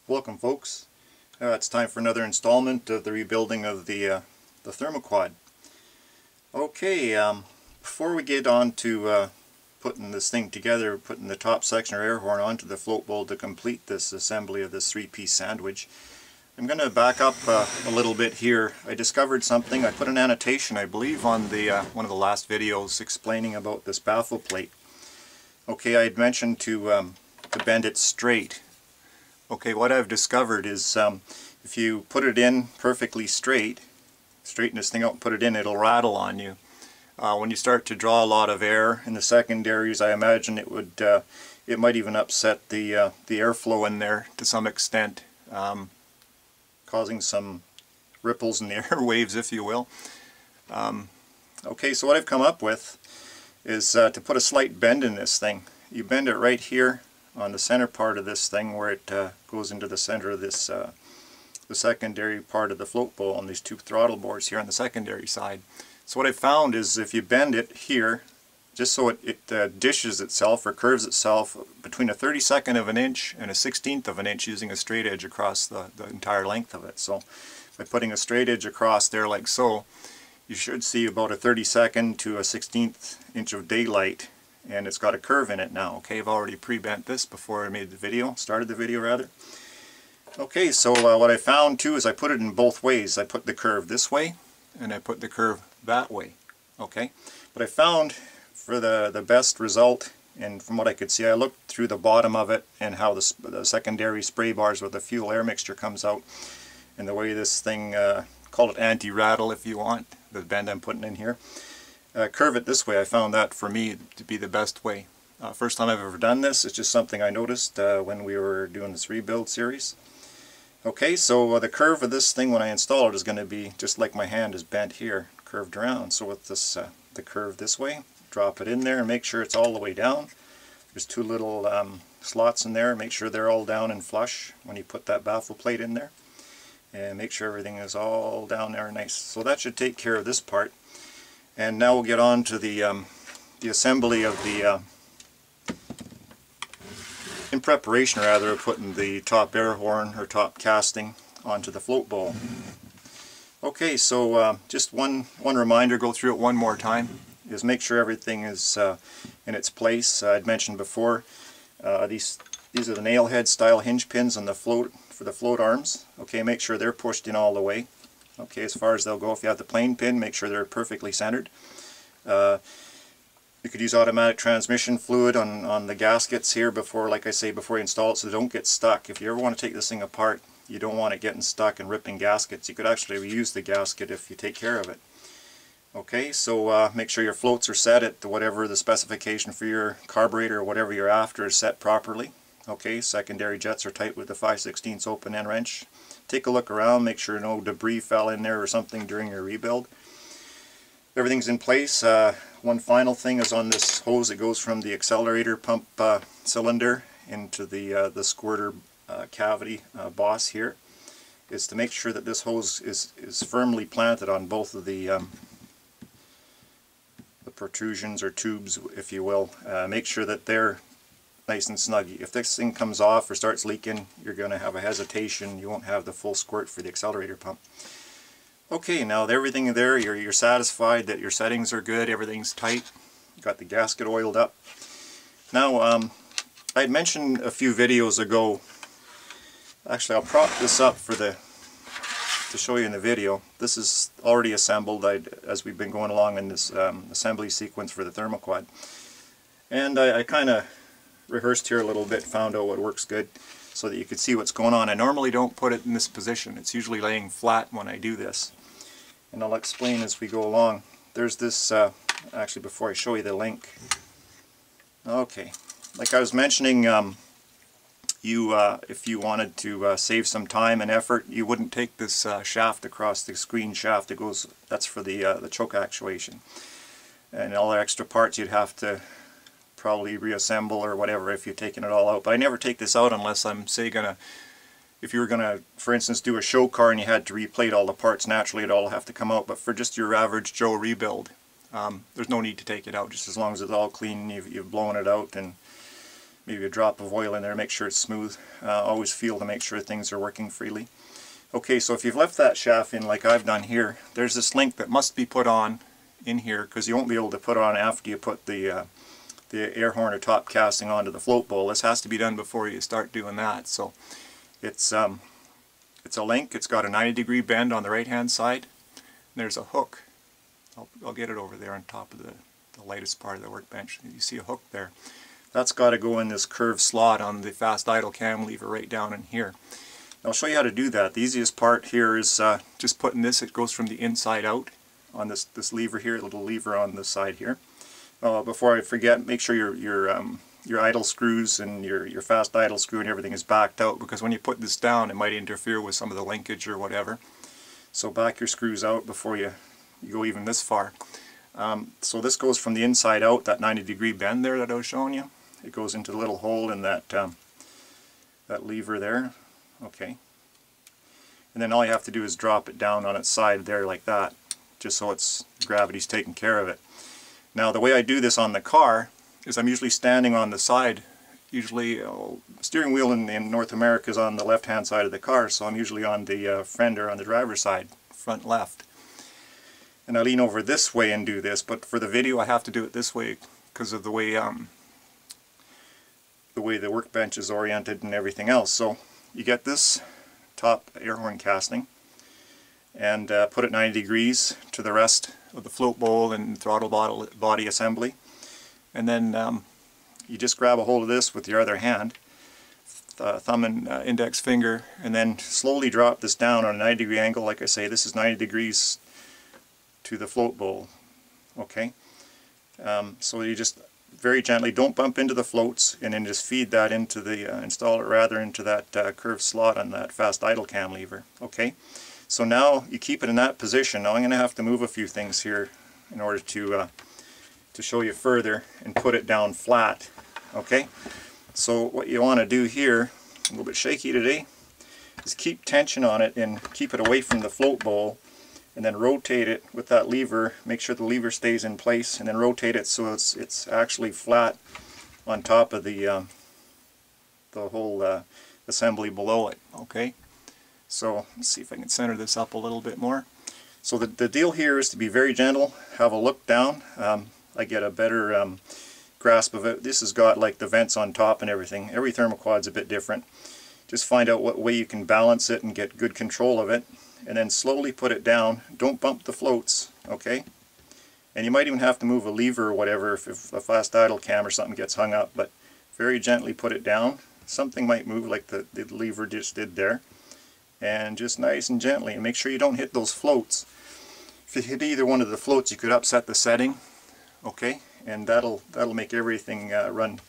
Welcome folks. It's time for another installment of the rebuilding of the Thermoquad. Okay, before we get on to putting this thing together, putting the top section or air horn onto the float bowl to complete this assembly of this three-piece sandwich, I'm going to back up a little bit here. I discovered something. I put an annotation, I believe, on the one of the last videos explaining about this baffle plate. Okay, I had mentioned to bend it straight. Okay, what I've discovered is if you put it in perfectly straighten this thing out and put it in, it'll rattle on you. When you start to draw a lot of air in the secondaries, I imagine it might even upset the airflow in there to some extent, causing some ripples in the airwaves, if you will. Okay, so what I've come up with is to put a slight bend in this thing. You bend it right here on the center part of this thing where it goes into the center of this the secondary part of the float bowl on these two throttle bores here on the secondary side. So what I found is if you bend it here, just so it dishes itself or curves itself between a 32nd of an inch and a 16th of an inch using a straight edge across the entire length of it. So by putting a straight edge across there like so, you should see about a 32nd to a 16th inch of daylight, and it's got a curve in it now. Okay, I've already pre-bent this before I made the video, started the video rather. Okay, so what I found too is I put it in both ways. I put the curve this way and I put the curve that way. Okay, but I found for the best result, and from what I could see, I looked through the bottom of it and how the secondary spray bars with the fuel air mixture comes out, and the way this thing, call it anti-rattle if you want, the bend I'm putting in here. Curve it this way. I found that for me to be the best way. First time I've ever done this. It's just something I noticed when we were doing this rebuild series. Okay, so the curve of this thing when I install it is going to be just like my hand is bent here, curved around. So with this the curve this way, drop it in there and make sure it's all the way down. There's two little slots in there. Make sure they're all down and flush when you put that baffle plate in there. And make sure everything is all down there nice. So that should take care of this part. And now we'll get on to the assembly of the, in preparation rather, of putting the top air horn or top casting onto the float bowl. Okay, so just one reminder, go through it one more time, is make sure everything is in its place. I'd mentioned before, these are the nail head style hinge pins on the float for the float arms. Okay, make sure they're pushed in all the way. Okay, as far as they'll go. If you have the plain pin, make sure they're perfectly centered. You could use automatic transmission fluid on the gaskets here before, like I say, before you install it, so they don't get stuck. If you ever want to take this thing apart, you don't want it getting stuck and ripping gaskets. You could actually reuse the gasket if you take care of it. Okay, so make sure your floats are set at whatever the specification for your carburetor or whatever you're after is set properly. Okay, secondary jets are tight with the 5/16 open end wrench. Take a look around, make sure no debris fell in there or something during your rebuild. Everything's in place. One final thing is on this hose that goes from the accelerator pump cylinder into the squirter cavity boss here, is to make sure that this hose is firmly planted on both of the protrusions or tubes, if you will. Make sure that they're nice and snug. If this thing comes off or starts leaking, you're going to have a hesitation. You won't have the full squirt for the accelerator pump. Okay, now with everything there, you're satisfied that your settings are good, everything's tight. You got the gasket oiled up. Now, I had mentioned a few videos ago, actually I'll prop this up to show you in the video. This is already assembled as we've been going along in this assembly sequence for the Thermoquad. And I kind of rehearsed here a little bit, found out what works good so that you could see what's going on. I normally don't put it in this position. It's usually laying flat when I do this. And I'll explain as we go along. There's this, actually before I show you the link. Okay, like I was mentioning, if you wanted to save some time and effort, you wouldn't take this shaft across the screen shaft that goes, that's for the choke actuation. And all the extra parts you'd have to probably reassemble or whatever if you're taking it all out. But I never take this out unless I'm, say, if you were gonna, for instance, do a show car and you had to replate all the parts, naturally it'd all have to come out. But for just your average Joe rebuild, there's no need to take it out, just as long as it's all clean, you've blown it out and maybe a drop of oil in there, make sure it's smooth. Always feel to make sure things are working freely. Okay, so if you've left that shaft in like I've done here, there's this link that must be put on in here, because you won't be able to put it on after you put the air horn or top casting onto the float bowl. This has to be done before you start doing that. So it's a link. It's got a 90-degree bend on the right hand side. And there's a hook. I'll get it over there on top of the lightest part of the workbench. You see a hook there. That's got to go in this curved slot on the fast idle cam lever right down in here. I'll show you how to do that. The easiest part here is just putting this. It goes from the inside out on this lever here, little lever on this side here. Before I forget, make sure your idle screws and your fast idle screw and everything is backed out, because when you put this down it might interfere with some of the linkage or whatever. So back your screws out before you go even this far. So this goes from the inside out, that 90-degree bend there that I was showing you. It goes into the little hole in that lever there. Okay. And then all you have to do is drop it down on its side there like that, just so gravity's taking care of it. Now the way I do this on the car is I'm usually standing on the side. Usually steering wheel in North America is on the left hand side of the car, so I'm usually on the fender on the driver's side, front left. And I lean over this way and do this, but for the video I have to do it this way because of the way the workbench is oriented and everything else. So you get this top air horn casting and put it 90 degrees to the rest of the float bowl and throttle body assembly, and then you just grab a hold of this with your other hand, thumb and index finger, and then slowly drop this down on a 90-degree angle. Like I say, this is 90 degrees to the float bowl. Okay, so you just very gently, don't bump into the floats, and then just feed that into the install it rather into that curved slot on that fast idle cam lever. Okay, so now you keep it in that position. Now I'm going to have to move a few things here in order to show you further and put it down flat. Okay, so what you want to do here, a little bit shaky today, is keep tension on it and keep it away from the float bowl, and then rotate it with that lever. Make sure the lever stays in place, and then rotate it so it's actually flat on top of the whole assembly below it. Okay, so let's see if I can center this up a little bit more. So the deal here is to be very gentle, have a look down. I get a better grasp of it. This has got like the vents on top and everything. Every Thermoquad's a bit different. Just find out what way you can balance it and get good control of it, and then slowly put it down. Don't bump the floats, okay? And you might even have to move a lever or whatever if a fast idle cam or something gets hung up, but very gently put it down. Something might move like the lever just did there, and just nice and gently, and make sure you don't hit those floats. If you hit either one of the floats, you could upset the setting, okay, and that'll make everything run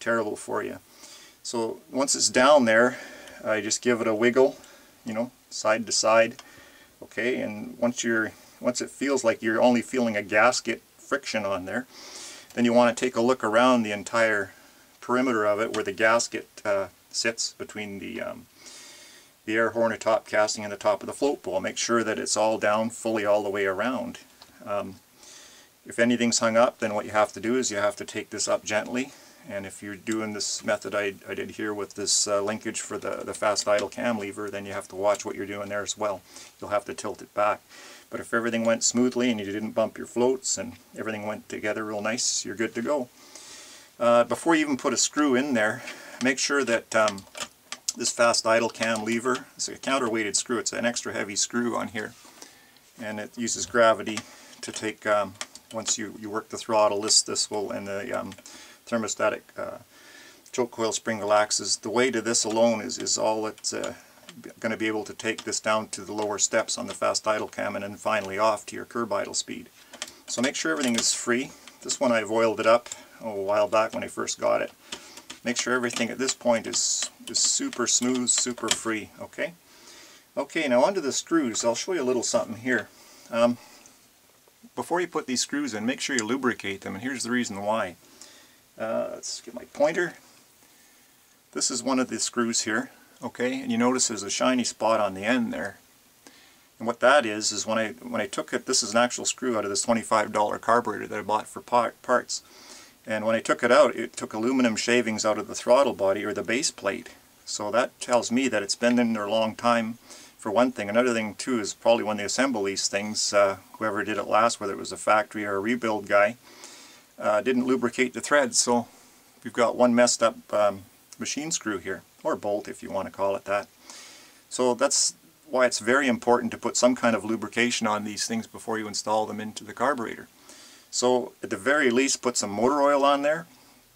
terrible for you. So once it's down there, I just give it a wiggle, you know, side to side, okay, and once it feels like you're only feeling a gasket friction on there, then you want to take a look around the entire perimeter of it where the gasket sits between the air horn or top casting and the top of the float bowl. Make sure that it's all down fully all the way around. If anything's hung up, then what you have to do is you have to take this up gently, and if you're doing this method I did here with this linkage for the fast idle cam lever, then you have to watch what you're doing there as well. You'll have to tilt it back. But if everything went smoothly and you didn't bump your floats and everything went together real nice, you're good to go. Before you even put a screw in there, make sure that this fast idle cam lever, it's a counterweighted screw, it's an extra heavy screw on here, and it uses gravity to take, once you work the throttle, this will, and the thermostatic choke coil spring relaxes. The weight of this alone is all it's going to be able to take this down to the lower steps on the fast idle cam, and then finally off to your curb idle speed. So make sure everything is free. This one I've oiled it up a while back when I first got it. Make sure everything at this point is super smooth, super free. Okay. Okay, now onto the screws. I'll show you a little something here. Before you put these screws in, make sure you lubricate them, and here's the reason why. Let's get my pointer. This is one of the screws here, okay, and you notice there's a shiny spot on the end there. And what that is when I took it, this is an actual screw out of this $25 carburetor that I bought for parts. And when I took it out, it took aluminum shavings out of the throttle body or the base plate. So that tells me that it's been in there a long time, for one thing. Another thing too is probably when they assemble these things, whoever did it last, whether it was a factory or a rebuild guy, didn't lubricate the threads. So we've got one messed up machine screw here, or bolt if you want to call it that. So that's why it's very important to put some kind of lubrication on these things before you install them into the carburetor. So at the very least, put some motor oil on there,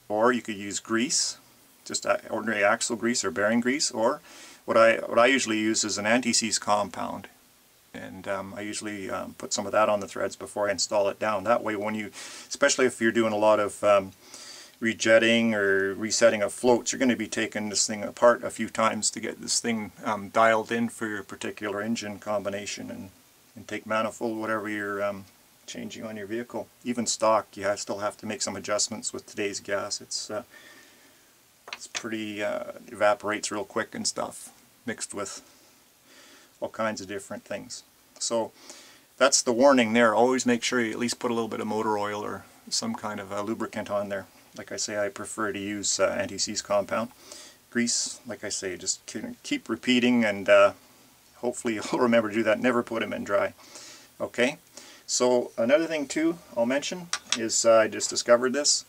or you could use grease, just ordinary axle grease or bearing grease, or what I usually use is an anti-seize compound, and I usually put some of that on the threads before I install it down. That way, when you, especially if you're doing a lot of rejetting or resetting of floats, you're going to be taking this thing apart a few times to get this thing dialed in for your particular engine combination and intake manifold, whatever you're changing on your vehicle. Even stock, you still have to make some adjustments with today's gas. It's pretty, evaporates real quick and stuff, mixed with all kinds of different things. So that's the warning there. Always make sure you at least put a little bit of motor oil or some kind of lubricant on there. Like I say, I prefer to use anti-seize compound. Grease, like I say, just keep repeating, and hopefully you'll remember to do that. Never put them in dry. Okay, so another thing too I'll mention is I just discovered this.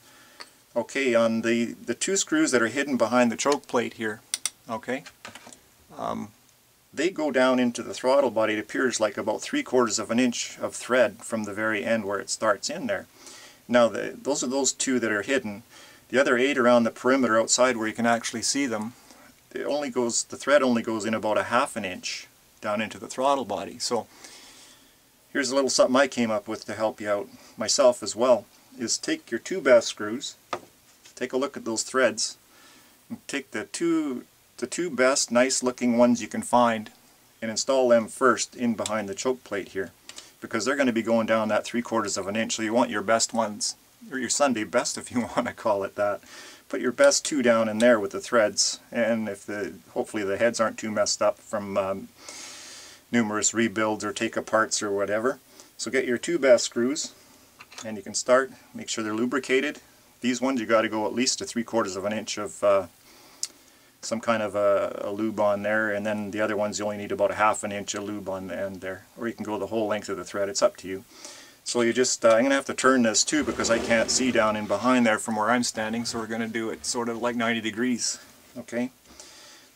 Okay, on the two screws that are hidden behind the choke plate here, okay, they go down into the throttle body. It appears like about 3/4 of an inch of thread from the very end where it starts in there. Now those are those two that are hidden. The other 8 around the perimeter outside where you can actually see them, the thread only goes in about 1/2 inch down into the throttle body. So here's a little something I came up with to help you out myself as well, is take your 2 best screws, take a look at those threads, and take the two best nice looking ones you can find and install them first in behind the choke plate here, because they're going to be going down that 3/4 of an inch. So you want your best ones, or your Sunday best if you want to call it that. Put your best 2 down in there with the threads, and if hopefully the heads aren't too messed up from numerous rebuilds or take aparts or whatever. So get your 2 best screws, and you can start. Make sure they're lubricated. These ones you got to go at least to 3/4 of an inch of some kind of a lube on there, and then the other ones you only need about 1/2 inch of lube on the end there, or you can go the whole length of the thread. It's up to you. So you just I'm gonna have to turn this too, because I can't see down in behind there from where I'm standing, so we're gonna do it sort of like 90 degrees. Okay,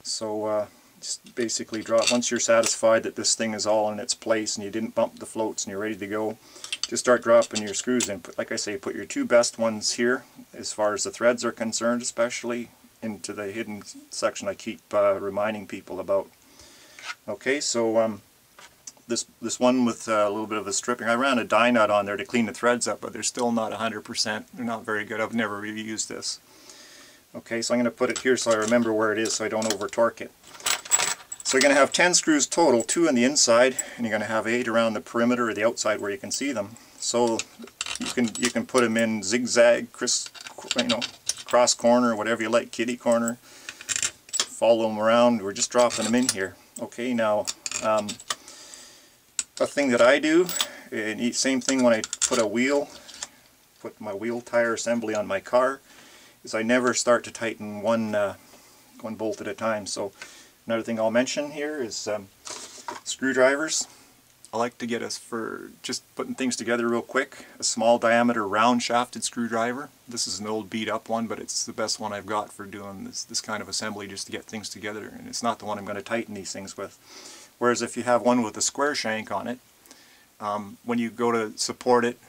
so just basically drop, once you're satisfied that this thing is all in its place and you didn't bump the floats and you're ready to go, just start dropping your screws in. Like I say, put your 2 best ones here as far as the threads are concerned, especially into the hidden section I keep reminding people about. Okay, so this one with a little bit of a stripping, I ran a die nut on there to clean the threads up, but they're still not 100%. They're not very good. I've never really used this. Okay, so I'm going to put it here so I remember where it is so I don't over torque it. So you're going to have 10 screws total, 2 on the inside, and you're going to have 8 around the perimeter or the outside where you can see them. So you can put them in zigzag, cross corner, whatever you like, kitty corner. Follow them around. We're just dropping them in here. Okay, now a thing that I do, and same thing when I put my wheel tire assembly on my car, is I never start to tighten one bolt at a time. So another thing I'll mention here is screwdrivers. I like to get us, for just putting things together real quick, a small diameter round shafted screwdriver. This is an old beat up one, but it's the best one I've got for doing this kind of assembly, just to get things together, and it's not the one I'm going to tighten these things with. Whereas if you have one with a square shank on it, when you go to support it,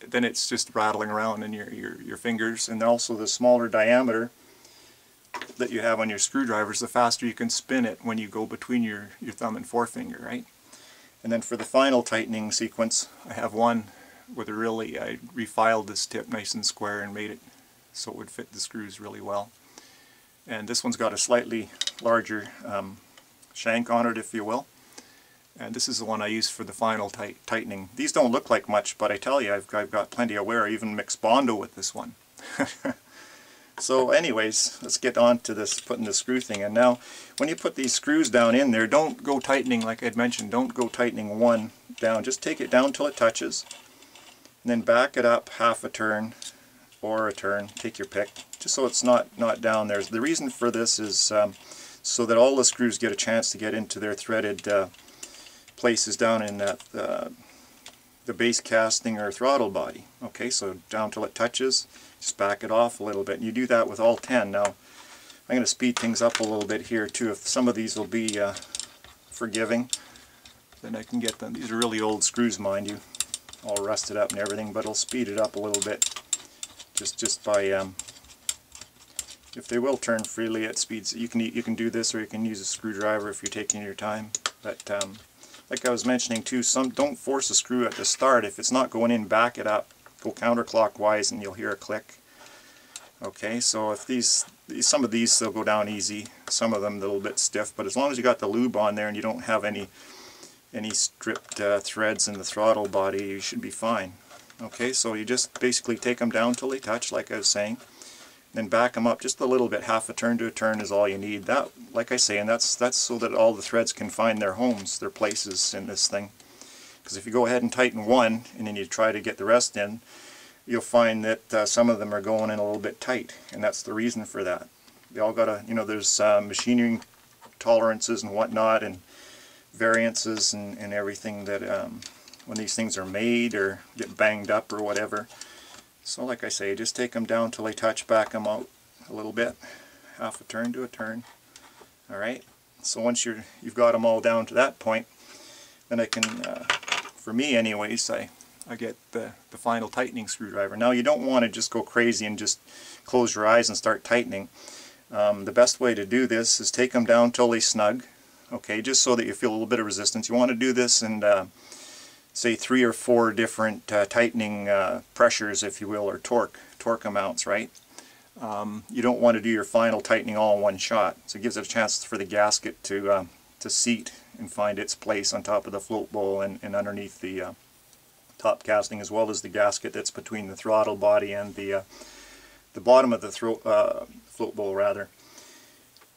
then it's just rattling around in your fingers. And also the smaller diameter that you have on your screwdrivers, the faster you can spin it when you go between your thumb and forefinger, right? And then for the final tightening sequence, I have one with I refiled this tip nice and square and made it so it would fit the screws really well. And this one's got a slightly larger shank on it, if you will. And this is the one I use for the final tightening. These don't look like much, but I tell you, I've got plenty of wear. I even mixed Bondo with this one. So anyways, let's get on to this, putting the screw thing in. Now, when you put these screws down in there, don't go tightening, like I'd mentioned, don't go tightening one down. Just take it down till it touches, and then back it up 1/2 turn, or a turn, take your pick, just so it's not down there. The reason for this is so that all the screws get a chance to get into their threaded places down in that the base casting or throttle body. Okay, so down till it touches, just back it off a little bit. And you do that with all 10. Now I'm going to speed things up a little bit here too. If some of these will be forgiving, then I can get them. These are really old screws, mind you, all rusted up and everything, but I'll speed it up a little bit just by if they will turn freely at speeds. You can do this, or you can use a screwdriver if you're taking your time. But like I was mentioning too, don't force a screw at the start. If it's not going in, back it up, go counterclockwise, and you'll hear a click. Okay, so if some of these they'll go down easy, some of them a little bit stiff, but as long as you got the lube on there and you don't have any stripped threads in the throttle body, you should be fine. Okay, so you just basically take them down till they touch, like I was saying, then back them up just a little bit. Half a turn to a turn is all you need. That, like I say, and that's so that all the threads can find their homes, their places in this thing. Because if you go ahead and tighten one and then you try to get the rest in, you'll find that some of them are going in a little bit tight, and that's the reason for that. They all gotta, you know, there's machining tolerances and whatnot, and variances and everything that when these things are made or get banged up or whatever. So like I say, just take them down till they touch, back them out a little bit, half a turn to a turn. Alright, so once you've got them all down to that point, then I can, for me anyways, I get the final tightening screwdriver. Now you don't want to just go crazy and just close your eyes and start tightening. The best way to do this is take them down till they snug. Okay, just so that you feel a little bit of resistance. You want to do this in say 3 or 4 different tightening pressures, if you will, or torque amounts, right? You don't want to do your final tightening all in one shot, so it gives it a chance for the gasket to seat and find its place on top of the float bowl and underneath the top casting, as well as the gasket that's between the throttle body and the bottom of the float bowl, rather.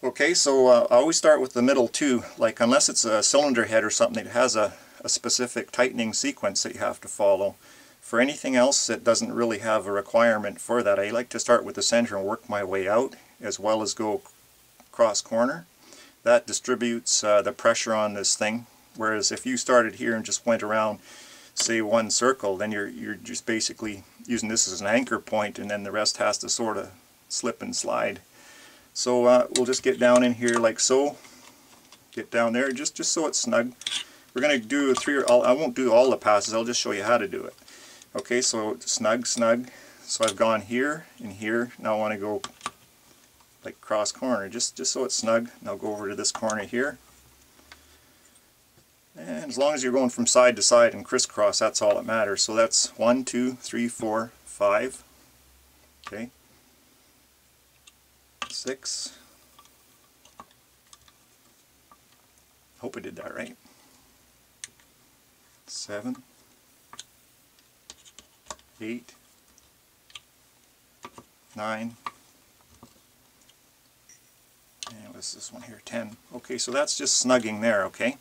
Okay, so I always start with the middle too, like unless it's a cylinder head or something that has a specific tightening sequence that you have to follow. For anything else that doesn't really have a requirement for that, I like to start with the center and work my way out, as well as go cross corner. That distributes the pressure on this thing, whereas if you started here and just went around, say, one circle, then you're just basically using this as an anchor point, and then the rest has to sort of slip and slide. So we'll just get down in here like so. Get down there just so it's snug. We're going to do I won't do all the passes, I'll just show you how to do it. Okay, so snug, snug. So I've gone here and here. Now I want to go like cross corner, just so it's snug. Now go over to this corner here. And as long as you're going from side to side and crisscross, that's all that matters. So that's 1, 2, 3, 4, 5. Okay. 6. Hope I did that right. 7. 8. 9. And what's this one here? 10. Okay, so that's just snugging there, okay?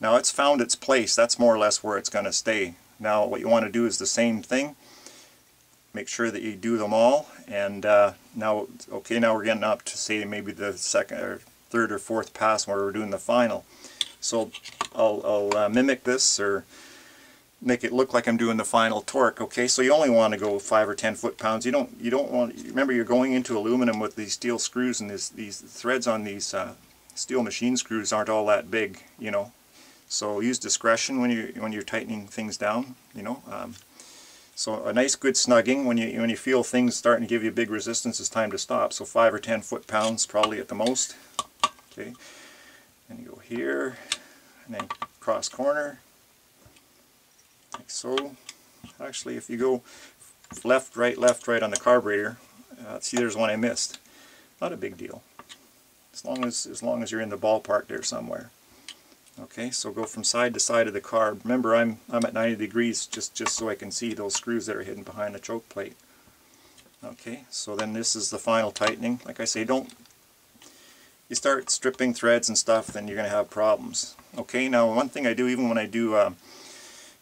Now it's found its place. That's more or less where it's going to stay. Now what you want to do is the same thing. Make sure that you do them all, and now we're getting up to, say, maybe the second or third or fourth pass where we're doing the final. So I'll mimic this, or make it look like I'm doing the final torque. Okay, so you only want to go 5 or 10 foot-pounds. You don't want. Remember, you're going into aluminum with these steel screws, and these threads on these steel machine screws aren't all that big, you know. So use discretion when you're tightening things down, you know. So a nice good snugging. When you feel things starting to give you big resistance, it's time to stop. So 5 or 10 foot-pounds probably at the most. Okay, and you go here, and then cross corner, like so. Actually, if you go left, right on the carburetor, see, there's one I missed. Not a big deal, as long as you're in the ballpark there somewhere. Okay, so go from side to side of the carb. Remember, I'm at 90 degrees just so I can see those screws that are hidden behind the choke plate. Okay, so then this is the final tightening. Like I say, you start stripping threads and stuff, then you're going to have problems. Okay, now one thing I do, even when I do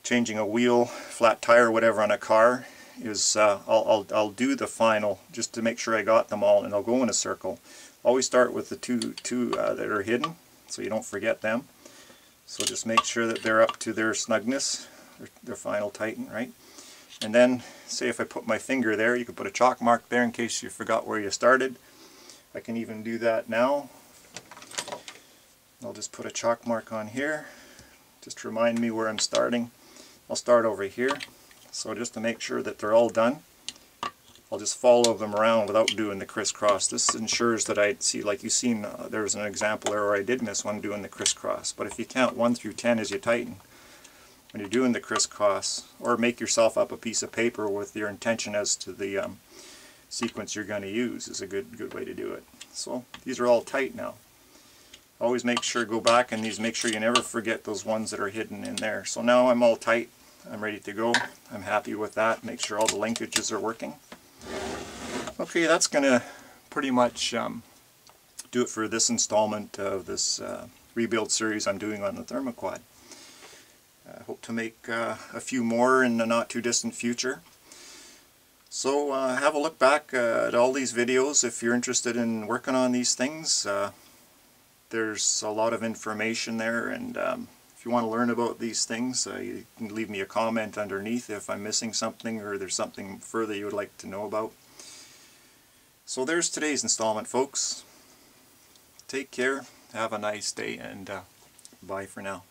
changing a wheel, flat tire, whatever on a car, is I'll do the final just to make sure I got them all, and I'll go in a circle. Always start with the two that are hidden, so you don't forget them. So just make sure that they're up to their snugness, their final tighten, right? And then, say if I put my finger there, you can put a chalk mark there in case you forgot where you started. I can even do that now. I'll just put a chalk mark on here, just to remind me where I'm starting. I'll start over here. So just to make sure that they're all done, I'll just follow them around without doing the crisscross. This ensures that I see, like you've seen, there's an example there where I did miss one doing the crisscross. But if you count 1 through 10 as you tighten, when you're doing the crisscross, or make yourself up a piece of paper with your intention as to the sequence you're going to use, is a good way to do it. So these are all tight now. Always make sure, go back in these, make sure you never forget those ones that are hidden in there. So now I'm all tight, I'm ready to go. I'm happy with that. Make sure all the linkages are working. Okay, that's going to pretty much do it for this installment of this rebuild series I'm doing on the Thermoquad. I hope to make a few more in the not too distant future. So have a look back at all these videos if you're interested in working on these things. There's a lot of information there, and if you want to learn about these things, you can leave me a comment underneath if I'm missing something or there's something further you would like to know about. So there's today's installment, folks. Take care, have a nice day, and bye for now.